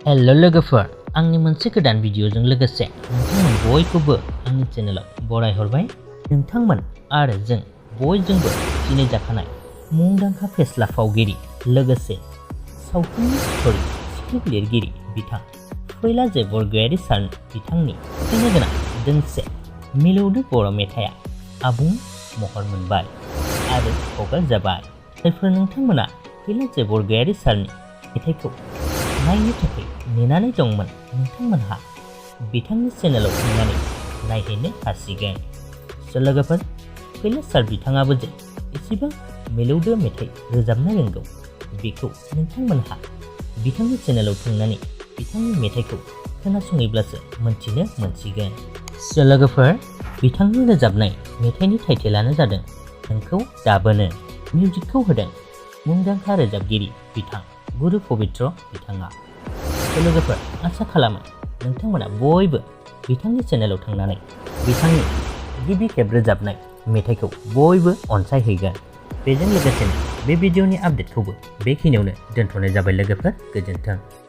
Hello लोगोफोर, आंनि मोनसे गोदान भिडिअजों लोगोसे नोंथांमोन बयखौबो आंनि चेनेलाव बरायहरबाय। नोंथांमोन आरो जों बयजोंबो सिनायजाखानाय मुंदांखा फेस्ला फावगिरि लोगोसे सावथुननि स्ट'रि स्क्रिप्ट लिरगिरि बिथां फैला जे borgoyary सार बिथांनि फोथायनो गोनां दोंसे मिलौदो बर' मेथाइया आबुं महर मोनबाय आरो हगार जाबाय। जायफोर नोंथांमोना फैला जे borgoyary सारनि मेथाइखौ नायनो थाखाय नेनानै दंमोन, नोंथांमोनहा बिथांनि चेनेलाव थांनानै नायहैनो हासिगोन। लोगोफोर, फैला सार बिथाङाबो जे एसेबां मिलौदो मेथाइ रोजाबनो रोंगौ बेखौ नोंथांमोनहा बिथांनि चेनेलाव थांनानै बिथांनि मेथाइखौ खोनासङैब्लासो मोनथिनो मोनसिगोन। लोगोफोर, बिथांनि रोजाबनाय मेथाइनि टाइटेलानो जादों नोंखौ दाबोनो। मिउजिकखौ होदों मुंदांखा रोजाबगिरि बिथां gwrwnthi बिथाङा। लोगोफोर, आसा खालामो नोंथांमोना बयबो बिथांनि चेनेलाव थांनानै बिथांनि गिबि खेब रोजाबनाय मेथाइखौ बयबो अनसायहैगोन। बेजों लोगोसेनो बे भिडिअनि आपडेटखौबो बेखिनियावनो दोनथ'नाय जाबाय लोगोफोर। गोजोन्थों।